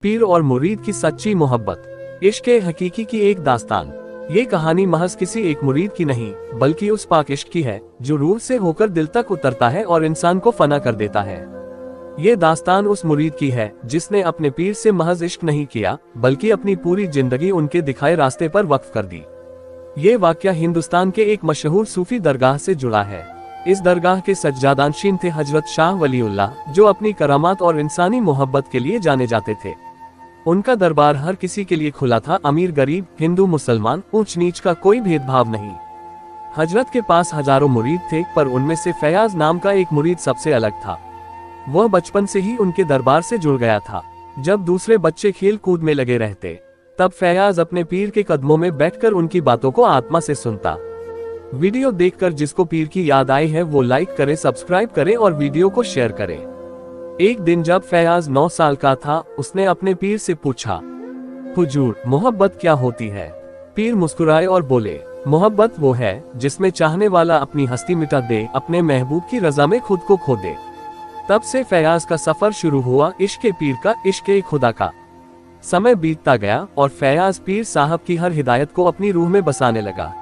पीर और मुरीद की सच्ची मोहब्बत। इश्क हकीकी की एक दास्तान। ये कहानी महज किसी एक मुरीद की नहीं, बल्कि उस पाक इश्क की है जो रूह से होकर दिल तक उतरता है और इंसान को फना कर देता है। ये दास्तान उस मुरीद की है जिसने अपने पीर से महज इश्क नहीं किया, बल्कि अपनी पूरी जिंदगी उनके दिखाए रास्ते पर वक्फ कर दी। ये वाकया हिंदुस्तान के एक मशहूर सूफी दरगाह से जुड़ा है। इस दरगाह के सज्जादानशीन थे हजरत शाह वलीउल्लाह, जो अपनी करामात और इंसानी मोहब्बत के लिए जाने जाते थे। उनका दरबार हर किसी के लिए खुला था, अमीर गरीब, हिंदू मुसलमान, ऊंच नीच का कोई भेदभाव नहीं। हजरत के पास हजारों मुरीद थे, पर उनमें से फैयाज नाम का एक मुरीद सबसे अलग था। वह बचपन से ही उनके दरबार से जुड़ गया था। जब दूसरे बच्चे खेल कूद में लगे रहते, तब फैयाज अपने पीर के कदमों में बैठकर उनकी बातों को आत्मा से सुनता। वीडियो देखकर जिसको पीर की याद आई है वो लाइक करे, सब्सक्राइब करे और वीडियो को शेयर करे। एक दिन जब फैयाज 9 साल का था, उसने अपने पीर से पूछा, हुजूर, मोहब्बत क्या होती है? पीर मुस्कुराए और बोले, मोहब्बत वो है जिसमें चाहने वाला अपनी हस्ती मिटा दे, अपने महबूब की रजा में खुद को खो दे। तब से फैयाज का सफर शुरू हुआ, इश्क पीर का, इश्क खुदा का। समय बीतता गया और फैयाज पीर साहब की हर हिदायत को अपनी रूह में बसाने लगा।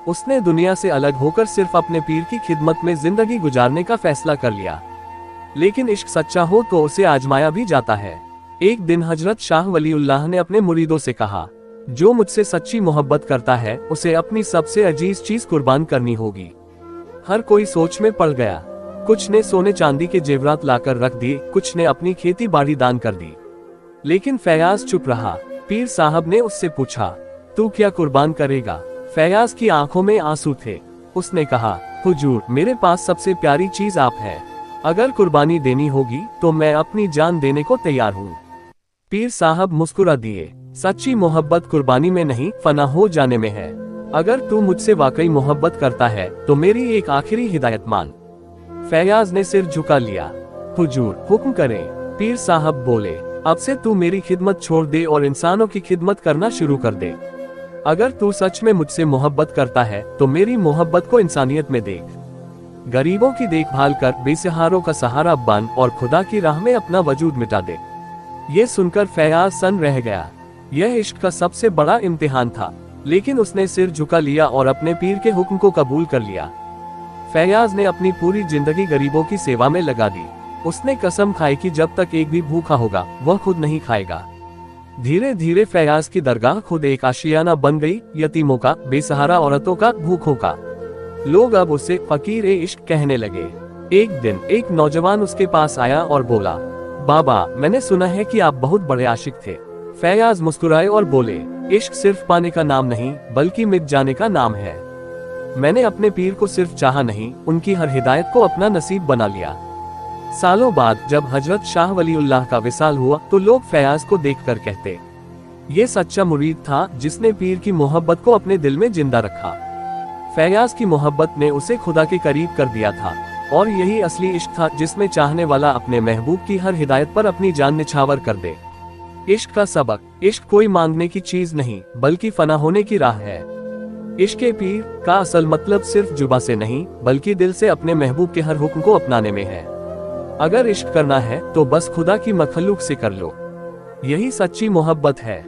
उसने दुनिया से अलग होकर सिर्फ अपने पीर की खिदमत में जिंदगी गुजारने का फैसला कर लिया। लेकिन इश्क सच्चा हो तो उसे आजमाया भी जाता है। एक दिन हजरत शाह वलीउल्लाह ने अपने मुरीदों से कहा, जो मुझसे सच्ची मोहब्बत करता है उसे अपनी सबसे अजीज चीज कुर्बान करनी होगी। हर कोई सोच में पड़ गया। कुछ ने सोने चांदी के जेवरात लाकर रख दिए, कुछ ने अपनी खेती बाड़ी दान कर दी। लेकिन फैयाज चुप रहा। पीर साहब ने उससे पूछा, तू क्या कुर्बान करेगा? फैयाज की आंखों में आंसू थे। उसने कहा, हुजूर, मेरे पास सबसे प्यारी चीज आप है। अगर कुर्बानी देनी होगी तो मैं अपनी जान देने को तैयार हूँ। पीर साहब मुस्कुरा दिए, सच्ची मोहब्बत कुर्बानी में नहीं, फना हो जाने में है। अगर तू मुझसे वाकई मोहब्बत करता है तो मेरी एक आखिरी हिदायत मान। फैयाज ने सिर झुका लिया। हुजूर, हुक्म करें। पीर साहब बोले, अब से तू मेरी खिदमत छोड़ दे और इंसानों की खिदमत करना शुरू कर दे। अगर तू सच में मुझसे मोहब्बत करता है तो मेरी मोहब्बत को इंसानियत में देख। गरीबों की देखभाल कर, बेसहारों का सहारा बन और खुदा की राह में अपना वजूद मिटा दे। ये सुनकर फैयाज सन रह गया। यह इश्क का सबसे बड़ा इम्तिहान था, लेकिन उसने सिर झुका लिया और अपने पीर के हुक्म को कबूल कर लिया। फैयाज ने अपनी पूरी जिंदगी गरीबों की सेवा में लगा दी। उसने कसम खाई कि जब तक एक भी भूखा होगा वह खुद नहीं खाएगा। धीरे धीरे फैयाज की दरगाह खुद एक आशियाना बन गई, यतीमों का, बेसहारा औरतों का, भूखों का। लोग अब उसे फकीर इश्क कहने लगे। एक दिन एक नौजवान उसके पास आया और बोला, बाबा, मैंने सुना है कि आप बहुत बड़े आशिक थे। फैयाज मुस्कुराए और बोले, इश्क सिर्फ पाने का नाम नहीं, बल्कि मिट जाने का नाम है। मैंने अपने पीर को सिर्फ चाहा नहीं, उनकी हर हिदायत को अपना नसीब बना लिया। सालों बाद जब हजरत शाह वलीउल्लाह का विसाल हुआ तो लोग फैयाज को देखकर कहते, ये सच्चा मुरीद था जिसने पीर की मोहब्बत को अपने दिल में जिंदा रखा। फैयाज की मोहब्बत ने उसे खुदा के करीब कर दिया था, और यही असली इश्क था जिसमें चाहने वाला अपने महबूब की हर हिदायत पर अपनी जान निछावर कर दे। इश्क का सबक। इश्क कोई मांगने की चीज नहीं, बल्कि फना होने की राह है। इश्क पीर का असल मतलब सिर्फ जुबा से नहीं, बल्कि दिल से अपने महबूब के हर हुक्म को अपनाने में है। अगर इश्क करना है तो बस खुदा की मखलूक से कर लो। यही सच्ची मोहब्बत है।